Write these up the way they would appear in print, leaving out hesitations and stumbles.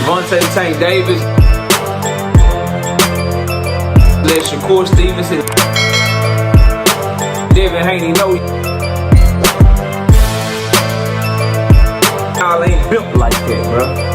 Gervonta Tank Davis. Let Shakur Stevenson. Devin Haney know y'all ain't built like that, bro.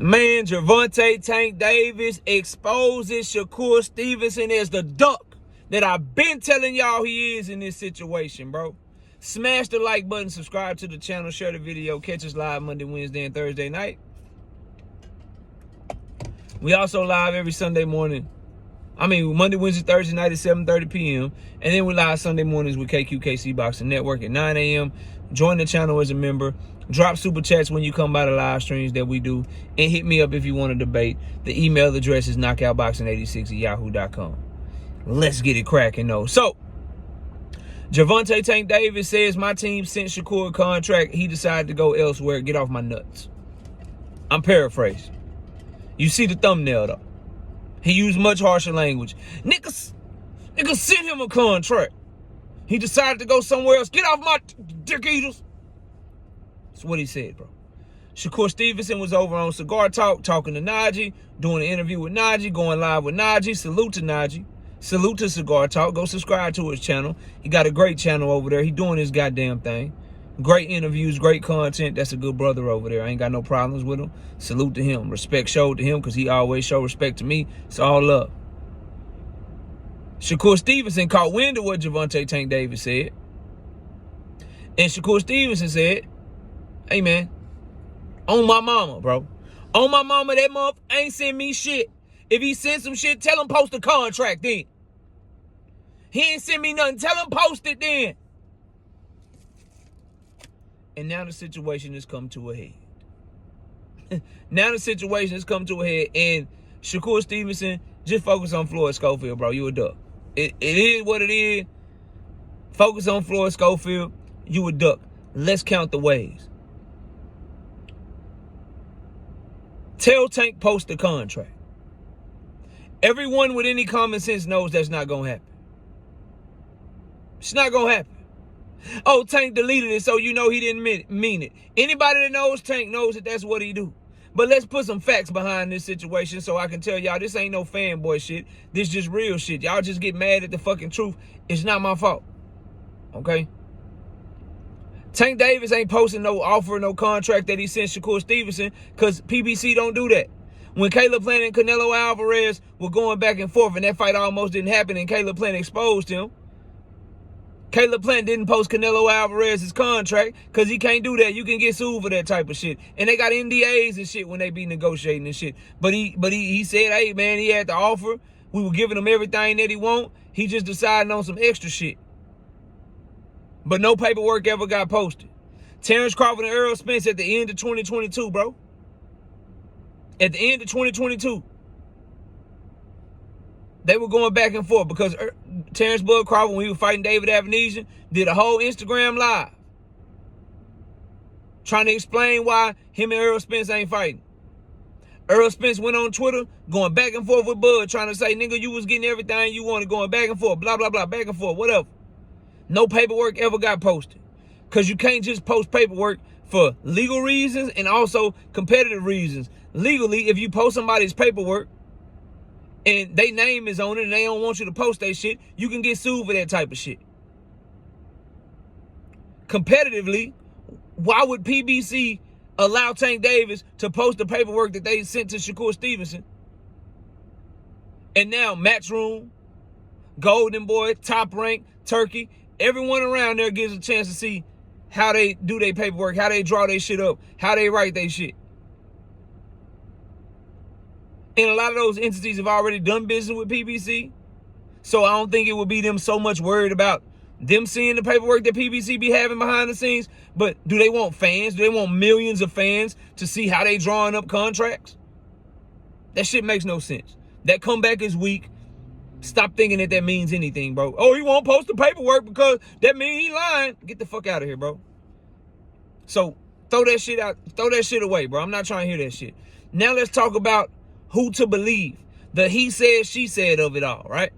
Man, Gervonta Tank Davis exposes Shakur Stevenson as the duck that I've been telling y'all he is in this situation, bro. Smash the like button, subscribe to the channel, share the video, catch us live Monday, Wednesday, and Thursday night. We also live every Sunday morning. Monday, Wednesday, Thursday night at 7:30 p.m. And then we live Sunday mornings with KQKC Boxing Network at 9 a.m. Join the channel as a member. Drop super chats when you come by the live streams that we do. And hit me up if you want to debate. The email address is knockoutboxing86@yahoo.com. Let's get it cracking, though. So, Gervonta Tank Davis says, my team sent Shakur a contract. He decided to go elsewhere. Get off my nuts. I'm paraphrasing. You see the thumbnail, though. He used much harsher language. Niggas sent him a contract. He decided to go somewhere else. Get off my dick eaters. That's what he said, bro. Shakur Stevenson was over on Cigar Talk talking to Najee, doing an interview with Najee, going live with Najee. Salute to Najee. Salute to Cigar Talk. Go subscribe to his channel. He got a great channel over there. He doing his goddamn thing. Great interviews, great content. That's a good brother over there. I ain't got no problems with him. Salute to him. Respect showed to him because he always show respect to me. It's all love. Shakur Stevenson caught wind of what Gervonta Tank Davis said. And Shakur Stevenson said, hey, man, on my mama, bro. On my mama, that motherfucker ain't send me shit. If he sent some shit, tell him post a contract then. He ain't send me nothing. Tell him post it then. And now the situation has come to a head. Now the situation has come to a head. And Shakur Stevenson, just focus on Floyd Schofield, bro. You a duck. It is what it is. Focus on Floyd Schofield. You a duck. Let's count the ways. Tell Tank post the contract. Everyone with any common sense knows that's not going to happen. It's not going to happen. Oh, Tank deleted it, so you know he didn't mean it. Anybody that knows Tank knows that that's what he do. But let's put some facts behind this situation so I can tell y'all this ain't no fanboy shit. This just real shit. Y'all just get mad at the fucking truth. It's not my fault. Okay? Tank Davis ain't posting no offer, no contract that he sent Shakur Stevenson because PBC don't do that. When Caleb Plant and Canelo Alvarez were going back and forth and that fight almost didn't happen and Caleb Plant exposed him, Caleb Plant didn't post Canelo Alvarez's contract because he can't do that. You can get sued for that type of shit. And they got NDAs and shit when they be negotiating and shit. But he said, hey, man, he had the offer. We were giving him everything that he want. He just decided on some extra shit. But no paperwork ever got posted. Terrence Crawford and Errol Spence at the end of 2022, bro. At the end of 2022. They were going back and forth because Terrence Bud Crawford, when he was fighting David Avenesian, did a whole Instagram live trying to explain why him and Errol Spence ain't fighting. Errol Spence went on Twitter going back and forth with Bud trying to say, nigga, you was getting everything you wanted, going back and forth, blah, blah, blah, back and forth, whatever. No paperwork ever got posted because you can't just post paperwork for legal reasons and also competitive reasons. Legally, if you post somebody's paperwork, and their name is on it and they don't want you to post that shit, you can get sued for that type of shit. Competitively, why would PBC allow Tank Davis to post the paperwork that they sent to Shakur Stevenson? And now Matchroom, Golden Boy, Top Rank, Turkey, everyone around there gives a chance to see how they do their paperwork, how they draw their shit up, how they write their shit. And a lot of those entities have already done business with PBC. So I don't think it would be them so much worried about them seeing the paperwork that PBC be having behind the scenes. But do they want fans? Do they want millions of fans to see how they drawing up contracts? That shit makes no sense. That comeback is weak. Stop thinking that means anything, bro. Oh, he won't post the paperwork because that means he lying. Get the fuck out of here, bro. So throw that shit out. Throw that shit away, bro. I'm not trying to hear that shit. Now let's talk about who to believe. the he said, she said of it all, right?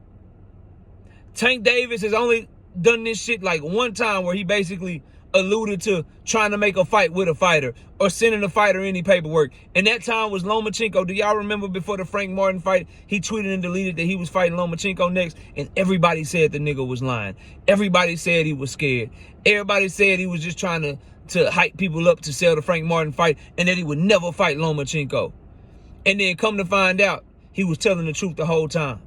Tank Davis has only done this shit like one time where he basically alluded to trying to make a fight with a fighter or sending a fighter any paperwork. And that time was Lomachenko. Do y'all remember before the Frank Martin fight, he tweeted and deleted that he was fighting Lomachenko next, and everybody said the nigga was lying. Everybody said he was scared. Everybody said he was just trying to hype people up to sell the Frank Martin fight and that he would never fight Lomachenko. And then come to find out, he was telling the truth the whole time.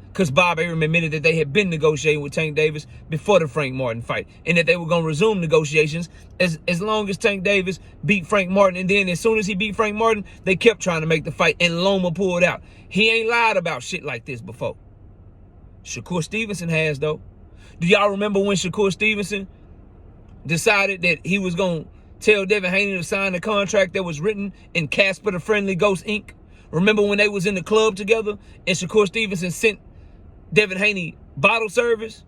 Because Bob Arum admitted that they had been negotiating with Tank Davis before the Frank Martin fight, and that they were going to resume negotiations as long as Tank Davis beat Frank Martin. And then as soon as he beat Frank Martin, they kept trying to make the fight, and Loma pulled out. He ain't lied about shit like this before. Shakur Stevenson has, though. Do y'all remember when Shakur Stevenson decided that he was going to tell Devin Haney to sign the contract that was written in Casper the Friendly Ghost Inc.? Remember when they was in the club together and Shakur Stevenson sent Devin Haney bottle service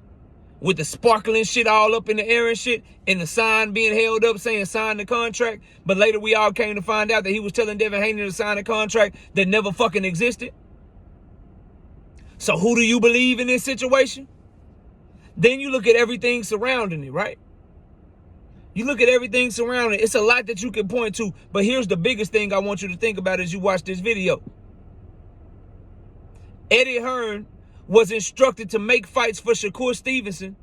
with the sparkling shit all up in the air and shit, and the sign being held up saying sign the contract? But later we all came to find out that he was telling Devin Haney to sign a contract that never fucking existed. So who do you believe in this situation? Then you look at everything surrounding it, right? You look at everything surrounding it. It's a lot that you can point to, but here's the biggest thing I want you to think about as you watch this video. Eddie Hearn was instructed to make fights for Shakur Stevenson,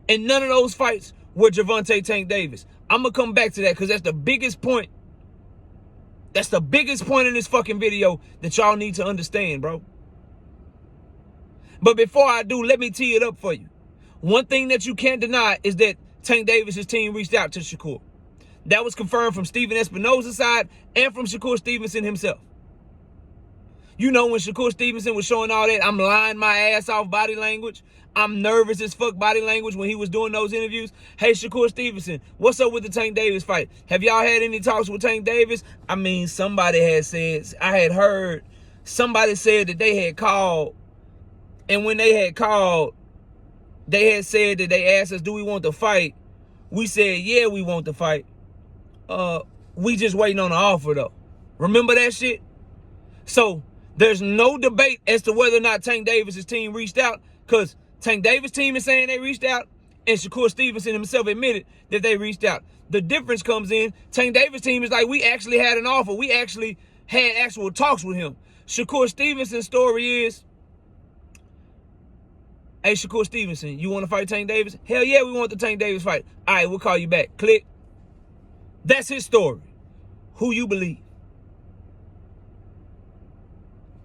and none of those fights were Gervonta Tank Davis. I'm going to come back to that because that's the biggest point. That's the biggest point in this fucking video that y'all need to understand, bro. But before I do, let me tee it up for you. One thing that you can't deny is that Tank Davis's team reached out to Shakur. That was confirmed from Steven Espinosa's side and from Shakur Stevenson himself. You know, when Shakur Stevenson was showing all that I'm lying my ass off body language, I'm nervous as fuck body language when he was doing those interviews. Hey, Shakur Stevenson, what's up with the Tank Davis fight? Have y'all had any talks with Tank Davis? I mean, somebody had said, I had heard, somebody said that they had called, and when they had called, they had said that they asked us, do we want to fight? We said, yeah, we want to fight. We just waiting on the offer, though. Remember that shit? So there's no debate as to whether or not Tank Davis's team reached out, because Tank Davis' team is saying they reached out, and Shakur Stevenson himself admitted that they reached out. The difference comes in, Tank Davis' team is like, we actually had an offer. We actually had actual talks with him. Shakur Stevenson's story is, hey, Shakur Stevenson, you want to fight Tank Davis? Hell yeah, we want the Tank Davis fight. All right, we'll call you back. Click. That's his story. Who you believe?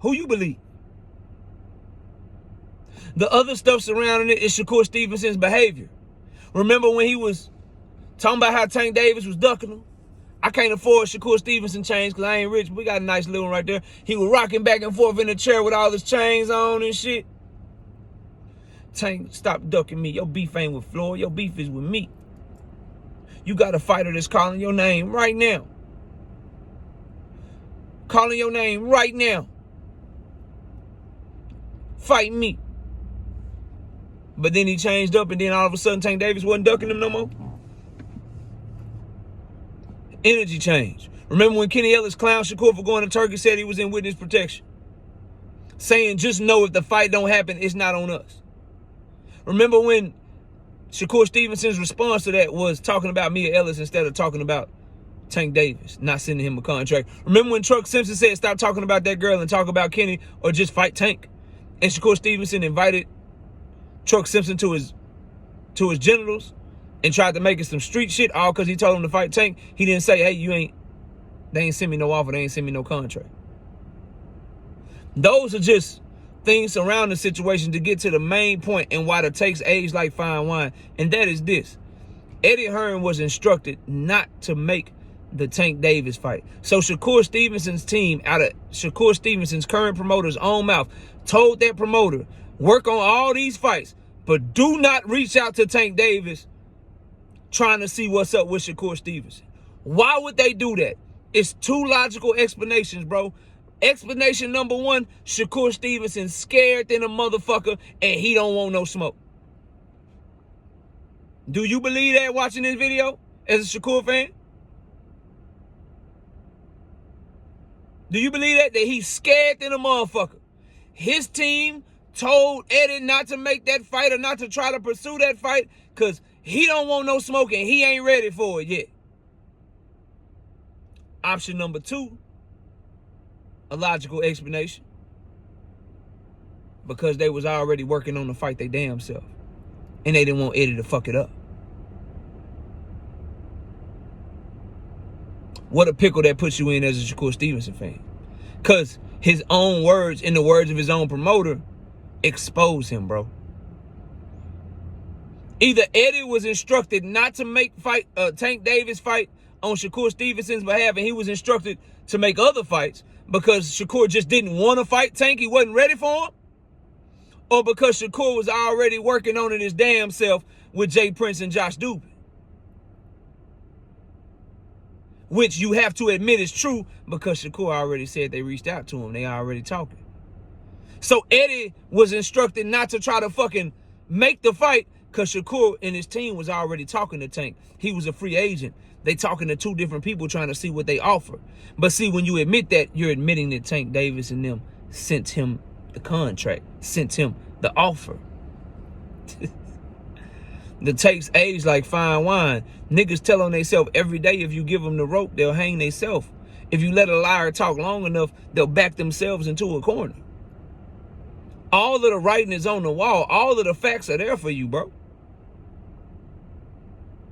Who you believe? The other stuff surrounding it is Shakur Stevenson's behavior. Remember when he was talking about how Tank Davis was ducking him? I can't afford Shakur Stevenson chains because I ain't rich. We got a nice little one right there. He was rocking back and forth in the chair with all his chains on and shit. Tank, stop ducking me. Your beef ain't with Floyd. Your beef is with me. You got a fighter that's calling your name right now. Calling your name right now. Fight me. But then he changed up, and then all of a sudden Tank Davis wasn't ducking him no more. Energy change. Remember when Kenny Ellis clowned Shakur for going to Turkey, said he was in witness protection? Saying, just know if the fight don't happen, it's not on us. Remember when Shakur Stevenson's response to that was talking about Mia Ellis instead of talking about Tank Davis, not sending him a contract? Remember when Truck Simpson said, stop talking about that girl and talk about Kenny, or just fight Tank? And Shakur Stevenson invited Truck Simpson to his genitals and tried to make it some street shit, all because he told him to fight Tank. He didn't say, hey, they ain't send me no offer, they ain't send me no contract. Those are just things surrounding the situation to get to the main point and why the takes age like fine wine. And that is this. Eddie Hearn was instructed not to make the Tank Davis fight. So Shakur Stevenson's team, out of Shakur Stevenson's current promoter's own mouth, told that promoter, work on all these fights, but do not reach out to Tank Davis trying to see what's up with Shakur Stevenson. Why would they do that? It's two logical explanations, bro. Explanation number one, Shakur Stevenson scared than a motherfucker and he don't want no smoke. Do you believe that watching this video as a Shakur fan? Do you believe that? That he's scared than a motherfucker. His team told Eddie not to make that fight or not to try to pursue that fight because he don't want no smoke and he ain't ready for it yet. Option number 2, a logical explanation. Because they was already working on the fight they damn self. And they didn't want Eddie to fuck it up. What a pickle that puts you in as a Shakur Stevenson fan. Because his own words, in the words of his own promoter, expose him, bro. Either Eddie was instructed not to make Tank Davis fight on Shakur Stevenson's behalf, and he was instructed to make other fights because Shakur just didn't want to fight Tank. He wasn't ready for him. Or because Shakur was already working on it his damn self with Jay Prince and Josh Dubin. Which you have to admit is true because Shakur already said they reached out to him. They already talking. So Eddie was instructed not to try to fucking make the fight because Shakur and his team was already talking to Tank. He was a free agent. They talking to 2 different people trying to see what they offer. But see, when you admit that, you're admitting that Tank Davis and them sent him the contract, sent him the offer. The takes age like fine wine. Niggas tell on theyself every day if you give them the rope, they'll hang theyself. If you let a liar talk long enough, they'll back themselves into a corner. All of the writing is on the wall. All of the facts are there for you, bro.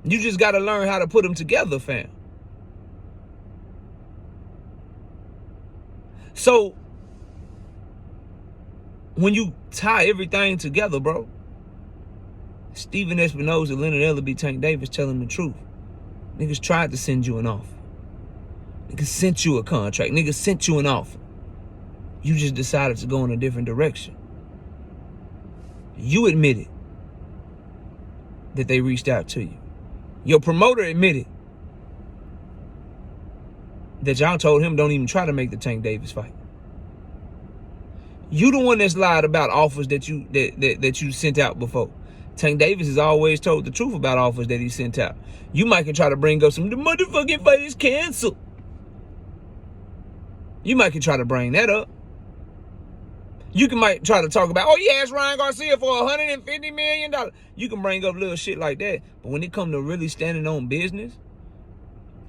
You just got to learn how to put them together, fam. So, when you tie everything together, bro, Steven Espinoza, Leonard Ellaby, Tank Davis telling the truth. Niggas tried to send you an offer. Niggas sent you a contract. Niggas sent you an offer. You just decided to go in a different direction. You admitted that they reached out to you. Your promoter admitted that y'all told him don't even try to make the Tank Davis fight. You the one that's lied about offers that you sent out before. Tank Davis has always told the truth about offers that he sent out. You might can try to bring up the motherfucking fight is canceled. You might can try to bring that up. You might try to talk about, oh, he asked Ryan Garcia for $150 million. You can bring up little shit like that. But when it comes to really standing on business,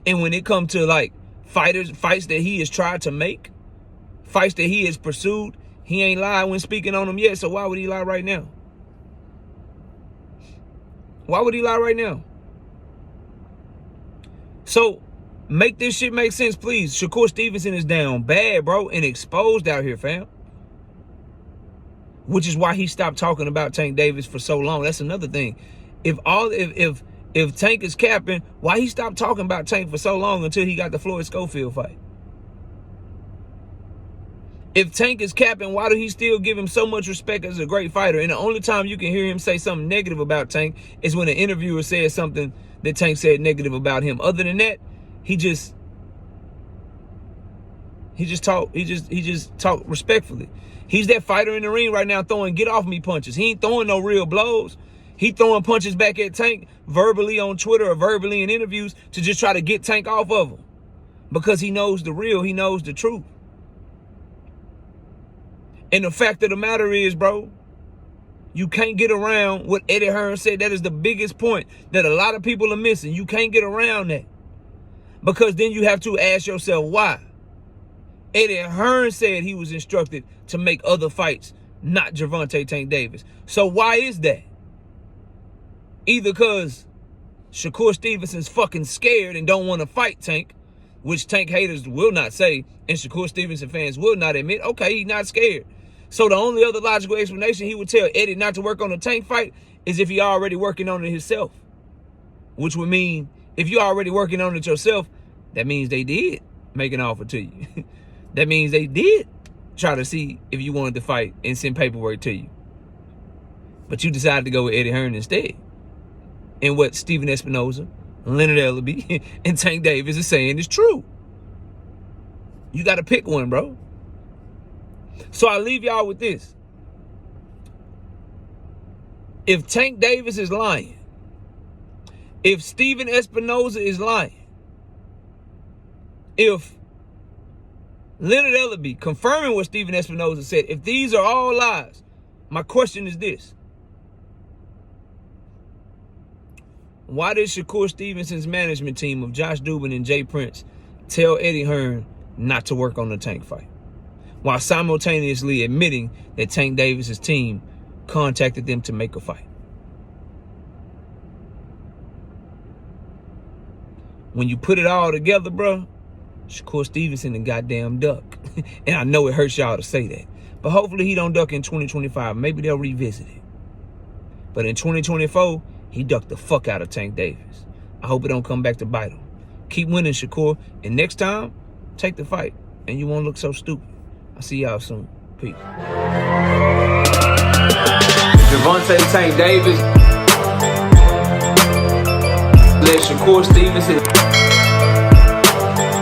and when it comes to like fights that he has tried to make, fights that he has pursued, he ain't lied when speaking on them yet. So why would he lie right now? Why would he lie right now? So make this shit make sense, please. Shakur Stevenson is down bad, bro, and exposed out here, fam. Which is why he stopped talking about Tank Davis for so long. That's another thing. If Tank is capping, why he stopped talking about Tank for so long until he got the Floyd Schofield fight? If Tank is capping, why do he still give him so much respect as a great fighter? And the only time you can hear him say something negative about Tank is when an interviewer says something that Tank said negative about him. Other than that, he just talk respectfully. He's that fighter in the ring right now throwing get off me punches. He ain't throwing no real blows. He throwing punches back at Tank verbally on Twitter or verbally in interviews to just try to get Tank off of him. Because he knows the real, he knows the truth. And the fact of the matter is, bro, you can't get around what Eddie Hearn said. That is the biggest point that a lot of people are missing. You can't get around that. Because then you have to ask yourself why. Eddie Hearn said he was instructed to make other fights, not Gervonta Tank Davis. So why is that? Either because Shakur Stevenson's fucking scared and don't want to fight Tank, which Tank haters will not say, and Shakur Stevenson fans will not admit, okay, he's not scared. So the only other logical explanation he would tell Eddie not to work on the Tank fight is if he already working on it himself. Which would mean, if you're already working on it yourself, that means they did make an offer to you. That means they did try to see if you wanted to fight and send paperwork to you. But you decided to go with Eddie Hearn instead. And what Steven Espinoza, Leonard Ellaby, and Tank Davis is saying is true. You got to pick one, bro. So I leave y'all with this. If Tank Davis is lying, if Steven Espinoza is lying, if Leonard Ellerbe confirming what Stephen Espinoza said. If these are all lies, my question is this. Why did Shakur Stevenson's management team of Josh Dubin and Jay Prince tell Eddie Hearn not to work on the Tank fight, while simultaneously admitting that Tank Davis's team contacted them to make a fight? When you put it all together, bro, Shakur Stevenson and goddamn duck. And I know it hurts y'all to say that. But hopefully he don't duck in 2025. Maybe they'll revisit it. But in 2024, he ducked the fuck out of Tank Davis. I hope it don't come back to bite him. Keep winning, Shakur. And next time, take the fight. And you won't look so stupid. I'll see y'all soon. Peace. Gervonta Tank Davis. Let Shakur Stevenson.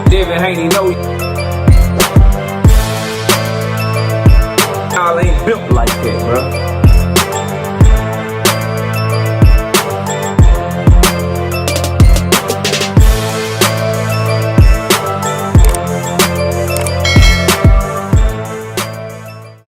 Devin Haney know y'all ain't built like that, bro.